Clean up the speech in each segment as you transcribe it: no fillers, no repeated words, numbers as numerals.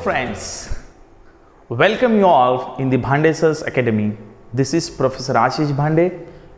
friends, welcome you all in the Bhande Sir's Academy. This is Professor Ashish Bhande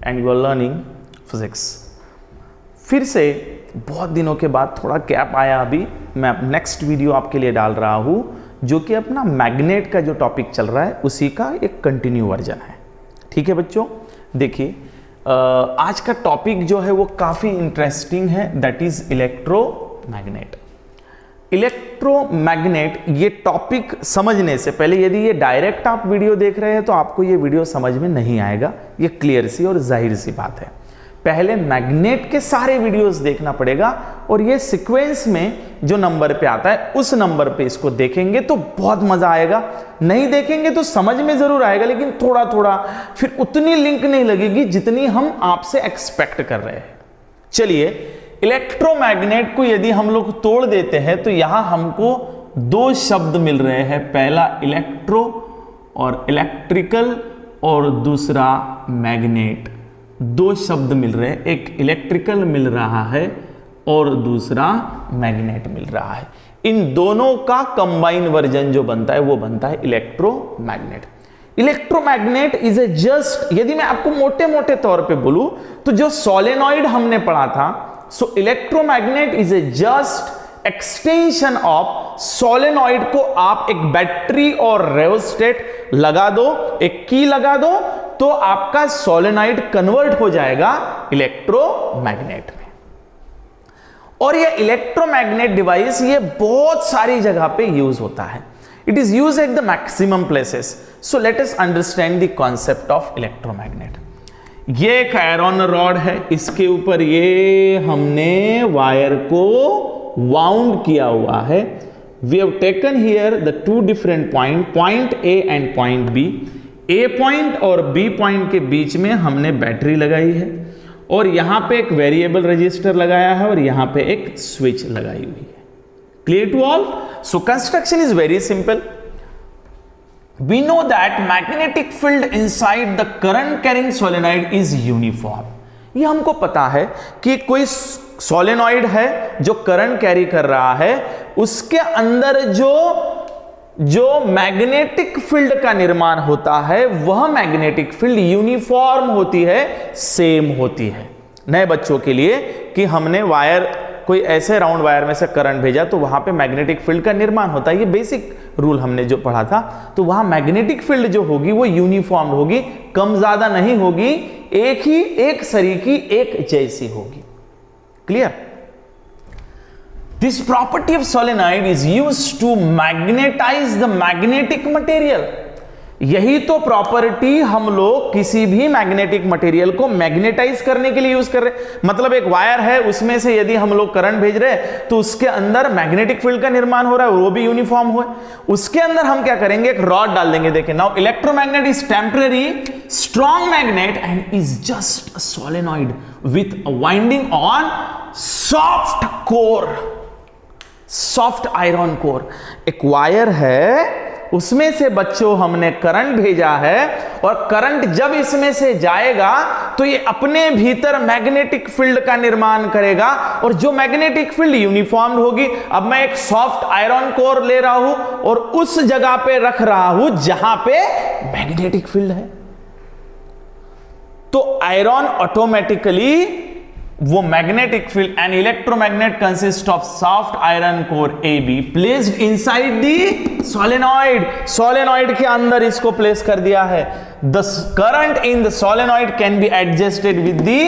and you are learning physics. फिर से बहुत दिनों के बाद थोड़ा गैप आया, अभी मैं नेक्स्ट वीडियो आपके लिए डाल रहा हूँ जो कि अपना मैग्नेट का जो टॉपिक चल रहा है उसी का एक कंटिन्यू वर्जन है। ठीक है बच्चों, देखिए आज का टॉपिक जो है वो काफ़ी इंटरेस्टिंग है, दैट इज इलेक्ट्रोमैग्नेट। इलेक्ट्रोमैग्नेट ये टॉपिक समझने से पहले यदि ये डायरेक्ट आप वीडियो देख रहे हैं तो आपको ये वीडियो समझ में नहीं आएगा, ये क्लियर सी और जाहिर सी बात है। पहले मैग्नेट के सारे वीडियोस देखना पड़ेगा और ये सीक्वेंस में जो नंबर पे आता है उस नंबर पे इसको देखेंगे तो बहुत मजा आएगा। नहीं देखेंगे तो समझ में जरूर आएगा लेकिन थोड़ा थोड़ा फिर उतनी लिंक नहीं लगेगी जितनी हम आपसे एक्सपेक्ट कर रहे हैं। चलिए, इलेक्ट्रोमैग्नेट को यदि हम लोग तोड़ देते हैं तो यहां हमको दो शब्द मिल रहे हैं, पहला इलेक्ट्रो और इलेक्ट्रिकल और दूसरा मैग्नेट। दो शब्द मिल रहे हैं, एक इलेक्ट्रिकल मिल रहा है और दूसरा मैग्नेट मिल रहा है। इन दोनों का कंबाइन वर्जन जो बनता है वो बनता है electromagnet. Electromagnet is a just, यदि मैं आपको मोटे मोटे तौर पे बोलूं तो जो सोलेनॉइड हमने पढ़ा था, so electromagnet is a just extension of solenoid को आप एक बैटरी और रेओस्टेट लगा दो, एक की लगा दो तो आपका सोलेनॉइड कन्वर्ट हो जाएगा इलेक्ट्रोमैग्नेट में। और ये इलेक्ट्रोमैग्नेट डिवाइस ये बहुत सारी जगह पे यूज होता है। It is use at the maximum places. So let us understand the concept of electromagnet. ये एक आयरन रॉड है, इसके ऊपर ये हमने वायर को वाउंड किया हुआ है। We have taken here the two different point A and point B. A point और बी पॉइंट के बीच में हमने बैटरी लगाई है और यहां पे एक वेरिएबल रजिस्टर लगाया है और यहां पे एक स्विच लगाई हुई है। Clear to all? So construction is very simple. We know that magnetic field inside the current carrying solenoid is uniform. ये हमको पता है कि कोई सोलेनॉइड है जो करंट कैरी कर रहा है, उसके अंदर जो मैग्नेटिक फील्ड का निर्माण होता है वह मैग्नेटिक फील्ड यूनिफॉर्म होती है, सेम होती है। नए बच्चों के लिए कि हमने वायर, कोई ऐसे राउंड वायर में से करंट भेजा तो वहां पे मैग्नेटिक फील्ड का निर्माण होता है, ये बेसिक रूल हमने जो पढ़ा था। तो वहां मैग्नेटिक फील्ड जो होगी वो यूनिफॉर्म होगी, कम ज्यादा नहीं होगी, एक ही, एक सरीकी, एक जैसी होगी। Clear? This property of solenoid is used to magnetize the magnetic material. यही तो प्रॉपर्टी हम लोग किसी भी मैग्नेटिक मटेरियल को मैग्नेटाइज करने के लिए यूज कर रहे हैं। मतलब एक वायर है, उसमें से यदि हम लोग करंट भेज रहे हैं तो उसके अंदर मैग्नेटिक फील्ड का निर्माण हो रहा है, वो भी यूनिफॉर्म हो। उसके अंदर हम क्या करेंगे, एक रॉड डाल देंगे। देखिए, now electromagnet is temporary strong magnet and is just a solenoid with a winding on soft core, soft iron core. एक वायर है, उसमें से बच्चों हमने करंट भेजा है और करंट जब इसमें से जाएगा तो ये अपने भीतर मैग्नेटिक फील्ड का निर्माण करेगा और जो मैग्नेटिक फील्ड यूनिफॉर्म होगी। अब मैं एक सॉफ्ट आयरन कोर ले रहा हूं और उस जगह पे रख रहा हूं जहां पे मैग्नेटिक फील्ड है, तो आयरन ऑटोमेटिकली वो magnetic field, an electromagnet consist of soft iron core AB placed inside the solenoid. Solenoid के अंदर इसको प्लेस कर दिया है। The current in the solenoid can be adjusted with the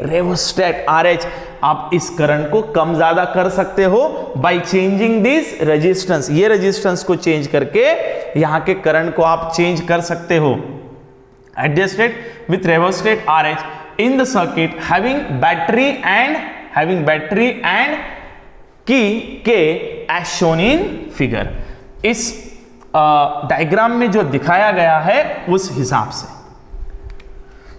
rheostat RH। आप इस करंट को कम ज्यादा कर सकते हो बाय चेंजिंग दिस रेजिस्टेंस। ये रेजिस्टेंस को चेंज करके यहां के करंट को आप चेंज कर सकते हो, adjusted with rheostat RH in the circuit having battery and key K as shown in figure। इस डायग्राम में जो दिखाया गया है उस हिसाब से।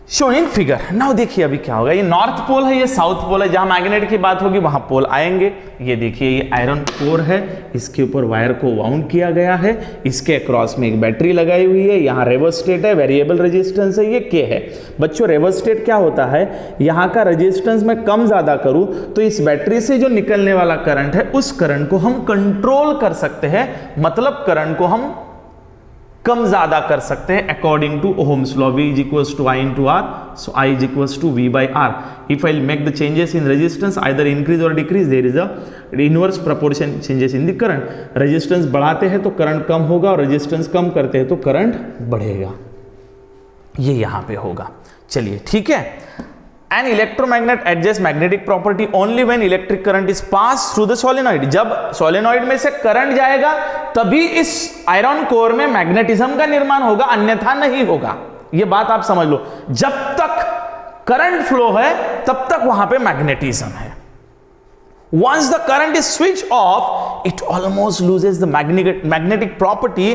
Shown in figure. नाउ देखिए अभी क्या होगा, ये नॉर्थ पोल है, ये साउथ पोल है, जहां मैग्नेट की बात होगी वहां पोल आएंगे। ये देखिए ये आयरन कोर है, इसके ऊपर वायर को वाउंड किया गया है, इसके अक्रॉस में एक बैटरी लगाई हुई है, यहाँ रेवर्स्टेट है, वेरिएबल रेजिस्टेंस है, ये के है। बच्चों रेवर्स्टेट क्या होता है, यहाँ का रेजिस्टेंस मैं कम ज्यादा करूं तो इस बैटरी से जो निकलने वाला करंट है उस करंट को हम कंट्रोल कर सकते हैं, मतलब करंट को हम कम ज्यादा कर सकते हैं according to Ohm's law, V equals to I into R, so I equals to V by R. If I make the changes in resistance either increase or decrease, there is a inverse proportion changes in the current. Resistance बढ़ाते हैं तो current कम होगा और resistance कम करते हैं तो current बढ़ेगा, ये यहां पे होगा। चलिए ठीक है। An electromagnet adjusts magnetic property only when electric current is passed through the solenoid। जब सोलेनॉइड में से करंट जाएगा तभी इस आयरन कोर में मैग्नेटिज्म का निर्माण होगा, अन्यथा नहीं होगा। ये बात आप समझ लो, जब तक करंट फ्लो है तब तक वहां पे मैग्नेटिज्म है। Once the current is switched off, it almost loses the magnetic property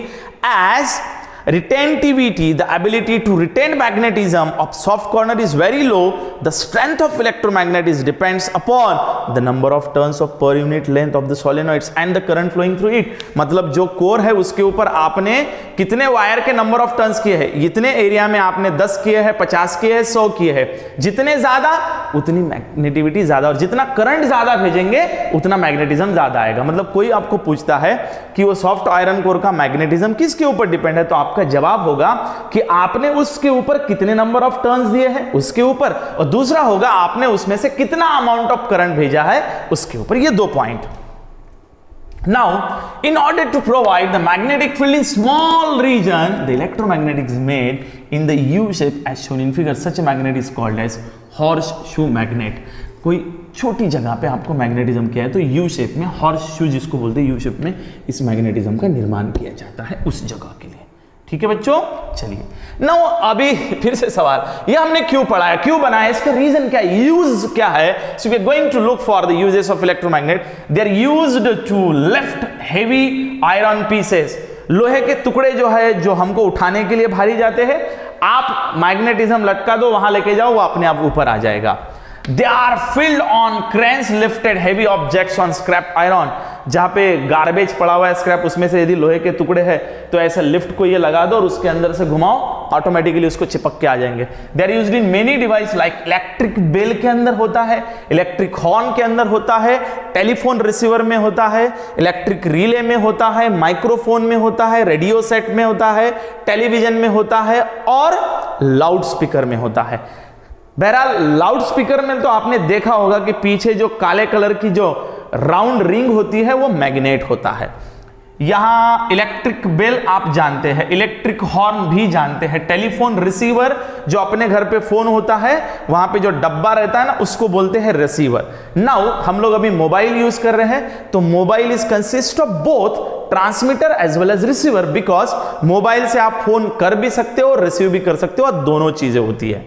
as retentivity, the ability to retain magnetism of soft corner is very low. The strength of electromagnet is depends upon the number of turns of per unit length of the solenoids and the current flowing through it। मतलब जो core है उसके ऊपर आपने कितने wire के number of turns किए हैं, इतने एरिया में आपने 10 किए हैं, 50 किए हैं, 100 किए हैं, जितने ज्यादा उतनी मैग्नेटिविटी ज्यादा, और जितना करंट ज्यादा भेजेंगे उतना मैग्नेटिज्म ज्यादा आएगा। मतलब कोई आपको पूछता है कि वो सॉफ्ट आयरन कोर का मैग्नेटिज्म किसके ऊपर डिपेंड है, तो आपका जवाब होगा कि आपने उसके ऊपर कितने नंबर ऑफ टर्न्स दिए हैं उसके ऊपर, और दूसरा होगा आपने उसमें से कितना अमाउंट ऑफ करंट भेजा है उसके ऊपर। ये 2 point. Now, in order to provide the magnetic field in small region, the electromagnet is made in the U shape as shown in figure. Such a magnet is called as horseshoe magnet। कोई छोटी जगह पे आपको magnetism किया है तो U shape में, horseshoe जिसको बोलते हैं, यू शेप में इस मैग्नेटिज्म का निर्माण किया जाता है उस जगह के लिए। ठीक है बच्चों। चलिए नाउ अभी फिर से सवाल, ये हमने क्यों पढ़ा है, क्यों बनाया, इसका रीजन क्या है, यूज क्या है। So we are going to look for the uses of electromagnet. They are used to lift heavy iron pieces. लोहे के टुकड़े जो है, जो हमको उठाने के लिए भारी जाते हैं, आप मैग्नेटिज्म लटका दो, वहां लेके जाओ, वो अपने आप ऊपर आ जाएगा। They are filled on cranes lifted heavy objects on scrap iron। जहां पे गार्बेज पड़ा हुआ है स्क्रैप, उसमें से यदि लोहे के टुकड़े हैं तो ऐसे लिफ्ट को ये लगा दो और उसके अंदर से घुमाओ, ऑटोमेटिकली उसको चिपक के आ जाएंगे। They are used in many device like electric bell के अंदर होता है, इलेक्ट्रिक हॉर्न के अंदर होता है, टेलीफोन रिसीवर में होता है, इलेक्ट्रिक रिले में होता है, माइक्रोफोन में होता है, रेडियो सेट में होता है, टेलीविजन में होता है और लाउड स्पीकर में होता है। बहरहाल लाउड स्पीकर में तो आपने देखा होगा कि पीछे जो काले कलर की जो राउंड रिंग होती है वो मैग्नेट होता है। यहां इलेक्ट्रिक बेल आप जानते हैं, इलेक्ट्रिक हॉर्न भी जानते हैं, टेलीफोन रिसीवर जो अपने घर पे फोन होता है वहां पे जो डब्बा रहता है ना उसको बोलते हैं रिसीवर। नाउ हम लोग अभी मोबाइल यूज कर रहे हैं तो mobile is consist of both transmitter as well as receiver, because mobile से आप फोन कर भी सकते हो और रिसीव भी कर सकते हो और दोनों चीजें होती है।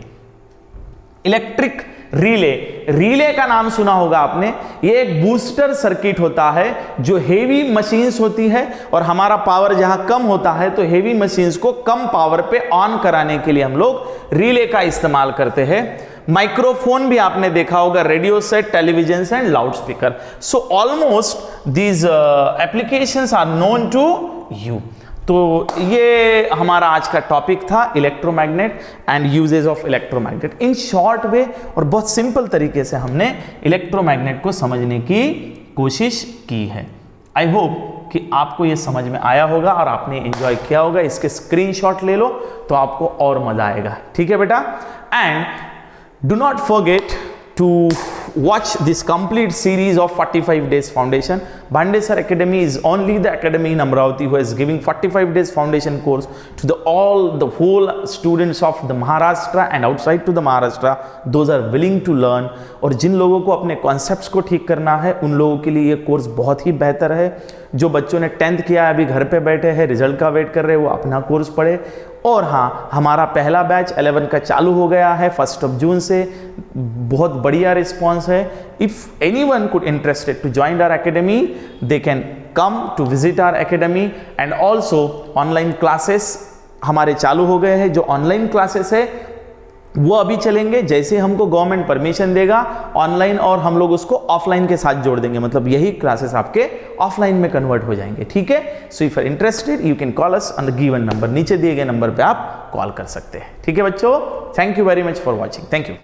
इलेक्ट्रिक रिले, रिले का नाम सुना होगा आपने, ये एक बूस्टर सर्किट होता है जो हेवी मशीन्स होती है और हमारा पावर जहां कम होता है तो हेवी मशीन्स को कम पावर पे ऑन कराने के लिए हम लोग रिले का इस्तेमाल करते हैं। माइक्रोफोन भी आपने देखा होगा, radio set, television and loud speaker. So almost these applications are known to you. तो ये हमारा आज का टॉपिक था, electromagnet and uses of electromagnet. In short way और बहुत सिंपल तरीके से हमने इलेक्ट्रोमैग्नेट को समझने की कोशिश की है। आई होप कि आपको ये समझ में आया होगा और आपने एंजॉय किया होगा। इसके स्क्रीनशॉट ले लो तो आपको और मजा आएगा। ठीक है बेटा, and do not forget to watch this complete series of 45 days foundation. Bhandesar Academy is only the academy in Amravati who is giving 45 days foundation course to the whole students of the Maharashtra and outside to the Maharashtra, those are willing to learn। और जिन लोगों को अपने concepts को ठीक करना है उन लोगों के लिए ये कोर्स बहुत ही बेहतर है। जो बच्चों ने 10th किया है, अभी घर पे बैठे हैं, रिजल्ट का वेट कर रहे हैं, वो अपना कोर्स पढ़े। और हाँ, हमारा पहला बैच 11 का चालू हो गया है 1 जून से, बहुत बढ़िया रिस्पॉन्स है। If anyone could interested to join our academy, they can come to visit our academy. And also online classes हमारे चालू हो गए हैं। जो ऑनलाइन क्लासेस है वो अभी चलेंगे जैसे हमको गवर्नमेंट परमिशन देगा ऑनलाइन, और हम लोग उसको ऑफलाइन के साथ जोड़ देंगे, मतलब यही क्लासेस आपके ऑफलाइन में कन्वर्ट हो जाएंगे। ठीक है, so if you are interested you can call us on the given number, नीचे दिए गए नंबर पे आप कॉल कर सकते हैं। ठीक है बच्चों, thank you very much for watching, thank you.